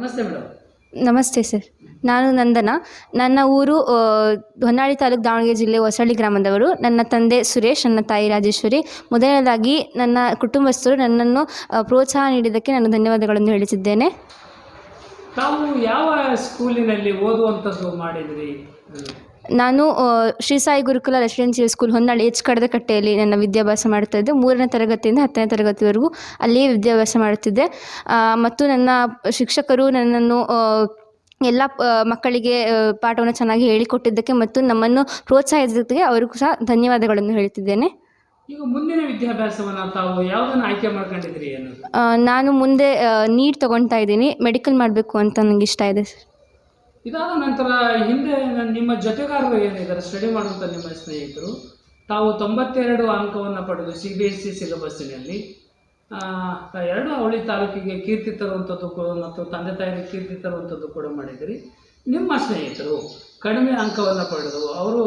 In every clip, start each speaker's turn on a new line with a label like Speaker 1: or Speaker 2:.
Speaker 1: ನಮಸ್ತೆ ಮೇಡಮ್.
Speaker 2: ನಮಸ್ತೆ ಸರ್. ನಾನು ನಂದನಾ. ನನ್ನ ಊರು ಹೊನ್ನಾಳಿ ತಾಲೂಕು, ದಾವಣಗೆರೆ ಜಿಲ್ಲೆ, ಹೊಸಳ್ಳಿ ಗ್ರಾಮದವರು. ನನ್ನ ತಂದೆ ಸುರೇಶ್, ನನ್ನ ತಾಯಿ ರಾಜೇಶ್ವರಿ. ಮೊದಲನೇದಾಗಿ ನನ್ನ ಕುಟುಂಬಸ್ಥರು ನನ್ನನ್ನು ಪ್ರೋತ್ಸಾಹ ನೀಡಿದ್ದಕ್ಕೆ ನಾನು ಧನ್ಯವಾದಗಳನ್ನು ಹೇಳುತ್ತಿದ್ದೇನೆ.
Speaker 1: ತಾವು ಯಾವ ಸ್ಕೂಲಿನಲ್ಲಿ ಓದುವಂಥದ್ದು ಮಾಡಿದ್ರಿ?
Speaker 2: ನಾನು ಶ್ರೀ ಸಾಯಿ ಗುರುಕುಲ ರೆಸಿಡೆನ್ಸಿಯಲ್ ಸ್ಕೂಲ್, ಹೊನ್ನಾಳಿ, ಎಚ್ ಕಡದಕಟ್ಟೆಯಲ್ಲಿ ನನ್ನ ವಿದ್ಯಾಭ್ಯಾಸ ಮಾಡುತ್ತಿದ್ದೆ. 3ನೇ ತರಗತಿಯಿಂದ 10ನೇ ತರಗತಿವರೆಗೂ ಅಲ್ಲಿಯೇ ವಿದ್ಯಾಭ್ಯಾಸ ಮಾಡುತ್ತಿದ್ದೆ. ಮತ್ತು ನನ್ನ ಶಿಕ್ಷಕರು ನನ್ನನ್ನು ಎಲ್ಲ ಮಕ್ಕಳಿಗೆ ಪಾಠವನ್ನು ಚೆನ್ನಾಗಿ ಹೇಳಿಕೊಟ್ಟಿದ್ದಕ್ಕೆ ಮತ್ತು ನಮ್ಮನ್ನು ಪ್ರೋತ್ಸಾಹಿಸಿದ್ದಕ್ಕೆ ಅವರಿಗೂ ಸಹ ಧನ್ಯವಾದಗಳನ್ನು ಹೇಳುತ್ತಿದ್ದೇನೆ.
Speaker 1: ಈಗ ಮುಂದಿನ ವಿದ್ಯಾಭ್ಯಾಸವನ್ನು ತಾವು ಯಾವುದನ್ನು ಆಯ್ಕೆ ಮಾಡ್ಕೊಂಡಿದ್ರಿ?
Speaker 2: ನಾನು ಮುಂದೆ ನೀಟ್ ತೊಗೊಳ್ತಾ ಇದ್ದೀನಿ. ಮೆಡಿಕಲ್ ಮಾಡಬೇಕು ಅಂತ ನನಗೆ ಇಷ್ಟ ಇದೆ ಸರ್.
Speaker 1: ಇದಾದ ನಂತರ ಹಿಂದೆ ನಿಮ್ಮ ಜೊತೆಗಾರರು ಏನಿದ್ದಾರೆ, ಸ್ಟಡಿ ಮಾಡುವಂಥ ನಿಮ್ಮ ಸ್ನೇಹಿತರು, ತಾವು 92 ಅಂಕವನ್ನು ಪಡೆದು CBSE ಸಿಲೆಬಸ್ಸಿನಲ್ಲಿ 2 ಅವಳಿ ತಾಲೂಕಿಗೆ ಕೀರ್ತಿ ತರುವಂಥದ್ದು ಮತ್ತು ತಂದೆ ತಾಯಿಗೆ ಕೀರ್ತಿ ತರುವಂಥದ್ದು ಕೂಡ ಮಾಡಿದಿರಿ. ನಿಮ್ಮ ಸ್ನೇಹಿತರು ಕಡಿಮೆ ಅಂಕವನ್ನು ಪಡೆದು ಅವರು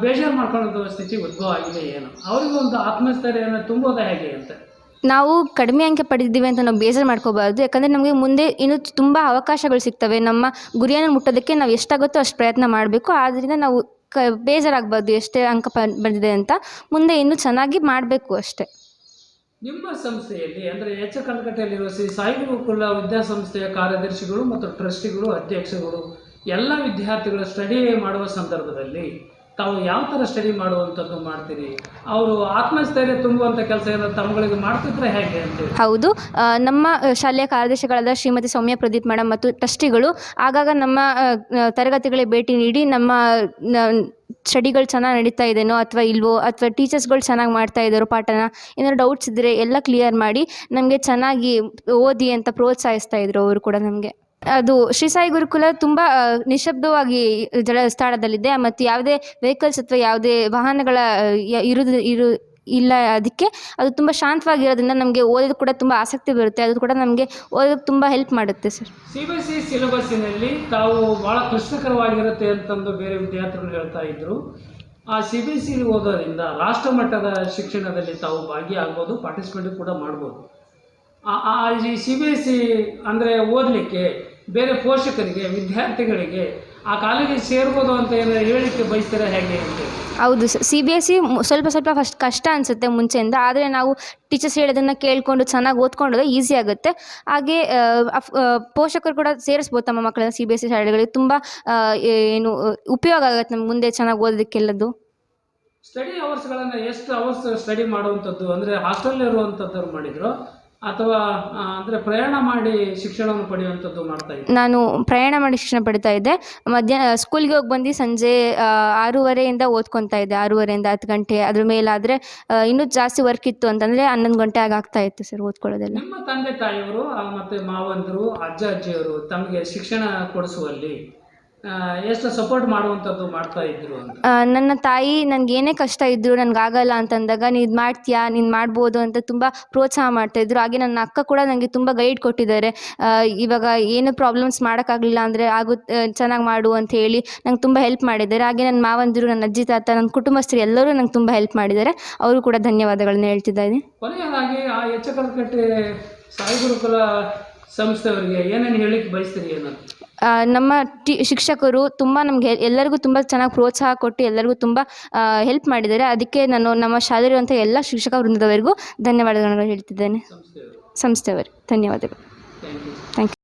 Speaker 1: ಬೇಜಾರು ಮಾಡ್ಕೊಳ್ಳೋ ಸ್ಥಿತಿ ಉದ್ಭವ ಆಗಿದೆ. ಏನು ಅವರಿಗೂ ಒಂದು ಆತ್ಮಸ್ಥೈರ್ಯವನ್ನು ತುಂಬೋದ ಹೇಗೆ ಅಂತ?
Speaker 2: ನಾವು ಕಡಿಮೆ ಅಂಕ ಪಡೆದಿದ್ದೀವಿ ಅಂತ ನಾವು ಬೇಜಾರು ಮಾಡ್ಕೋಬಾರ್ದು. ಯಾಕಂದರೆ ನಮಗೆ ಮುಂದೆ ಇನ್ನೂ ತುಂಬ ಅವಕಾಶಗಳು ಸಿಗ್ತವೆ. ನಮ್ಮ ಗುರಿಯನ್ನು ಮುಟ್ಟೋದಕ್ಕೆ ನಾವು ಎಷ್ಟಾಗುತ್ತೋ ಅಷ್ಟು ಪ್ರಯತ್ನ ಮಾಡಬೇಕು. ಆದ್ದರಿಂದ ನಾವು ಬೇಜಾರಾಗಬಾರ್ದು ಎಷ್ಟೇ ಅಂಕ ಬಂದಿದೆ ಅಂತ. ಮುಂದೆ ಇನ್ನೂ ಚೆನ್ನಾಗಿ ಮಾಡಬೇಕು ಅಷ್ಟೇ.
Speaker 1: ನಿಮ್ಮ ಸಂಸ್ಥೆಯಲ್ಲಿ ಅಂದರೆ ಎಚ್ ಕಡದಕಟ್ಟೆಯಲ್ಲಿರುವ ಶ್ರೀ ಸಾಯಿ ಗುರುಕುಲ ವಿದ್ಯಾಸಂಸ್ಥೆಯ ಕಾರ್ಯದರ್ಶಿಗಳು ಮತ್ತು ಟ್ರಸ್ಟಿಗಳು, ಅಧ್ಯಕ್ಷಗಳು ಎಲ್ಲ ವಿದ್ಯಾರ್ಥಿಗಳು ಸ್ಟಡಿ ಮಾಡುವ ಸಂದರ್ಭದಲ್ಲಿ ತಾವು ಯಾವ ಥರ ಸ್ಟಡಿ ಮಾಡುವಂಥದ್ದು ಮಾಡ್ತೀರಿ? ಅವರು ಆತ್ಮಸ್ಥೈರ್ಯ ತುಂಬುವಂಥ ಕೆಲಸ ಏನಾದ್ರು ತಮ್ಮಗಳಿಗೆ ಮಾಡ್ತಿದ್ರೆ ಹೇಗೆ ಅಂತೇಳಿ?
Speaker 2: ಹೌದು. ನಮ್ಮ ಶಾಲೆಯ ಕಾರ್ಯದರ್ಶಿಗಳಾದ ಶ್ರೀಮತಿ ಸೌಮ್ಯ ಪ್ರದೀಪ್ ಮೇಡಮ್ ಮತ್ತು ಟ್ರಸ್ಟಿಗಳು ಆಗಾಗ ನಮ್ಮ ತರಗತಿಗಳಿಗೆ ಭೇಟಿ ನೀಡಿ ನಮ್ಮ ಸ್ಟಡಿಗಳು ಚೆನ್ನಾಗಿ ನಡೀತಾ ಇದೆಯೋ ಅಥವಾ ಇಲ್ವೋ, ಅಥವಾ ಟೀಚರ್ಸ್ಗಳು ಚೆನ್ನಾಗಿ ಮಾಡ್ತಾ ಇದ್ದಾರೋ ಪಾಠನ, ಏನಾದ್ರು ಡೌಟ್ಸ್ ಇದ್ದರೆ ಎಲ್ಲ ಕ್ಲಿಯರ್ ಮಾಡಿ ನಮಗೆ ಚೆನ್ನಾಗಿ ಓದಿ ಅಂತ ಪ್ರೋತ್ಸಾಹಿಸ್ತಾ ಇದ್ರು ಅವರು ಕೂಡ ನಮಗೆ. ಅದು ಶ್ರೀ ಸಾಯಿ ಗುರುಕುಲ ತುಂಬ ನಿಶಬ್ದವಾಗಿ ಸ್ಥಳದಲ್ಲಿದೆ ಮತ್ತು ಯಾವುದೇ ವೆಹಿಕಲ್ಸ್ ಅಥವಾ ಯಾವುದೇ ವಾಹನಗಳ ಇಲ್ಲ. ಅದಕ್ಕೆ ಅದು ತುಂಬ ಶಾಂತವಾಗಿರೋದ್ರಿಂದ ನಮಗೆ ಓದೋದು ಕೂಡ ತುಂಬ ಆಸಕ್ತಿ ಬರುತ್ತೆ. ಅದು ಕೂಡ ನಮಗೆ ಓದೋದಕ್ಕೆ ತುಂಬ ಹೆಲ್ಪ್ ಮಾಡುತ್ತೆ ಸರ್.
Speaker 1: CBSE ಸಿಲೆಬಸ್ಸಿನಲ್ಲಿ ತಾವು ಭಾಳ ಕ್ಲಿಷ್ಟಕರವಾಗಿರುತ್ತೆ ಅಂತಂದು ಬೇರೆ ವಿದ್ಯಾರ್ಥಿಗಳು ಹೇಳ್ತಾ ಇದ್ದರು. ಆ CBSE ಓದೋದ್ರಿಂದ ರಾಷ್ಟ್ರ ಮಟ್ಟದ ಶಿಕ್ಷಣದಲ್ಲಿ ತಾವು ಭಾಗಿಯಾಗ್ಬೋದು, ಪಾರ್ಟಿಸಿಪೇಟ್ ಕೂಡ ಮಾಡ್ಬೋದು. ಈ CBSE ಅಂದರೆ ಓದಲಿಕ್ಕೆ ಬೇರೆ ಪೋಷಕರಿಗೆ, ವಿದ್ಯಾರ್ಥಿಗಳಿಗೆ ಆ ಕಾಲೇಜಿಗೆ ಸೇರ್ಬೋದು ಅಂತ ಏನಾದ್ರು ಹೇಳಲಿಕ್ಕೆ ಬಯಸ್ತೀರಾ ಹೇಗೆ ಅಂತ?
Speaker 2: ಹೌದು ಸರ್. CBSE ಸ್ವಲ್ಪ ಫಸ್ಟ್ ಕಷ್ಟ ಅನಿಸುತ್ತೆ ಮುಂಚೆಯಿಂದ. ಆದರೆ ನಾವು ಟೀಚರ್ಸ್ ಹೇಳೋದನ್ನು ಕೇಳಿಕೊಂಡು ಚೆನ್ನಾಗಿ ಓದ್ಕೊಂಡೋದ್ರೆ ಈಸಿ ಆಗುತ್ತೆ. ಹಾಗೆ ಪೋಷಕರು ಕೂಡ ಸೇರಿಸ್ಬೋದು ತಮ್ಮ ಮಕ್ಕಳನ್ನ CBSE ಶಾಲೆಗಳಿಗೆ. ತುಂಬ ಉಪಯೋಗ ಆಗುತ್ತೆ ನಮ್ಗೆ ಮುಂದೆ ಚೆನ್ನಾಗಿ ಓದೋದಕ್ಕೆಲ್ಲದು.
Speaker 1: ಸ್ಟಡಿ ಅವರ್ಸ್ಗಳನ್ನು ಎಷ್ಟು ಅವರ್ಸ್ ಸ್ಟಡಿ ಮಾಡುವಂಥದ್ದು ಅಂದರೆ ಹಾಸ್ಟೆಲ್ ಇರುವಂಥದ್ದು ಮಾಡಿದ್ರು ಅಥವಾ ಅಂದರೆ ಪ್ರಯಾಣ ಮಾಡಿ ಶಿಕ್ಷಣವನ್ನು ಪಡೆಯುವಂಥದ್ದು ಮಾಡ್ತಾ ಇದ್ದೆ?
Speaker 2: ನಾನು ಪ್ರಯಾಣ ಮಾಡಿ ಶಿಕ್ಷಣ ಪಡಿತಾ ಇದ್ದೆ. ಸ್ಕೂಲ್ಗೆ ಹೋಗಿ ಬಂದು ಸಂಜೆ 6:30 ಓದ್ಕೊತಾ ಇದ್ದೆ. 6:30 10 ಗಂಟೆ. ಅದ್ರ ಮೇಲಾದರೆ ಇನ್ನೂ ಜಾಸ್ತಿ ವರ್ಕ್ ಇತ್ತು ಅಂತಂದರೆ 11 ಗಂಟೆ ಆಗ್ತಾ ಇತ್ತು ಸರ್ ಓದ್ಕೊಳ್ಳೋದೆಲ್ಲ.
Speaker 1: ನಿಮ್ಮ ತಂದೆ ತಾಯಿಯವರು ಮತ್ತು ಮಾವಂದರು, ಅಜ್ಜ ಅಜ್ಜಿಯವರು ತಮಗೆ ಶಿಕ್ಷಣ ಕೊಡಿಸುವಲ್ಲಿ ಎಷ್ಟು ಸಪೋರ್ಟ್ ಮಾಡುವಂಥದ್ದು ಮಾಡ್ತಾ ಇದ್ರು ಅಂತ?
Speaker 2: ನನ್ನ ತಾಯಿ ನನಗೆ ಏನೇ ಕಷ್ಟ ಇದ್ದರೂ ನನಗಾಗಲ್ಲ ಅಂತಂದಾಗ ನೀನು ಮಾಡ್ತೀಯಾ, ನೀನು ಮಾಡ್ಬೋದು ಅಂತ ತುಂಬ ಪ್ರೋತ್ಸಾಹ ಮಾಡ್ತಾಯಿದ್ರು. ಹಾಗೆ ನನ್ನ ಅಕ್ಕ ಕೂಡ ನನಗೆ ತುಂಬ ಗೈಡ್ ಕೊಟ್ಟಿದ್ದಾರೆ. ಇವಾಗ ಏನು ಪ್ರಾಬ್ಲಮ್ಸ್ ಮಾಡೋಕ್ಕಾಗಲಿಲ್ಲ ಅಂದರೆ ಚೆನ್ನಾಗಿ ಮಾಡು ಅಂತ ಹೇಳಿ ನಂಗೆ ತುಂಬ ಹೆಲ್ಪ್ ಮಾಡಿದ್ದಾರೆ. ಹಾಗೆ ನನ್ನ ಮಾವಂದಿರು, ನನ್ನ ಅಜ್ಜಿ ತಾತ, ನನ್ನ ಕುಟುಂಬಸ್ಥರು ಎಲ್ಲರೂ ನಂಗೆ ತುಂಬ ಹೆಲ್ಪ್ ಮಾಡಿದ್ದಾರೆ. ಅವರು ಕೂಡ ಧನ್ಯವಾದಗಳನ್ನ ಹೇಳ್ತಿದ್ದೀನಿ.
Speaker 1: ಕೊನೆಯದಾಗಿ ಆ ಎಚ್ ಕಡದಕಟ್ಟೆ ಸಾಯಿ ಗುರುಕುಲ ಸಂಸ್ಥೆಯವರಿಗೆ ಏನೇನು ಹೇಳಿಕ್ಕೆ ಬಯಸ್ತೀರಿ? ಏನಂತ
Speaker 2: ನಮ್ಮ ಶಿಕ್ಷಕರು ತುಂಬ ನಮಗೆ ಎಲ್ಲರಿಗೂ ತುಂಬ ಚೆನ್ನಾಗಿ ಪ್ರೋತ್ಸಾಹ ಕೊಟ್ಟು ಎಲ್ಲರಿಗೂ ತುಂಬ ಹೆಲ್ಪ್ ಮಾಡಿದ್ದಾರೆ. ಅದಕ್ಕೆ ನಾನು ನಮ್ಮ ಶಾಲೆಯಿರುವಂಥ ಎಲ್ಲ ಶಿಕ್ಷಕ ವೃಂದದವರಿಗೂ ಧನ್ಯವಾದಗಳನ್ನು ಹೇಳ್ತಿದ್ದೇನೆ. ಸಂಸ್ಥೆಯವರು ಧನ್ಯವಾದಗಳು. Thank you.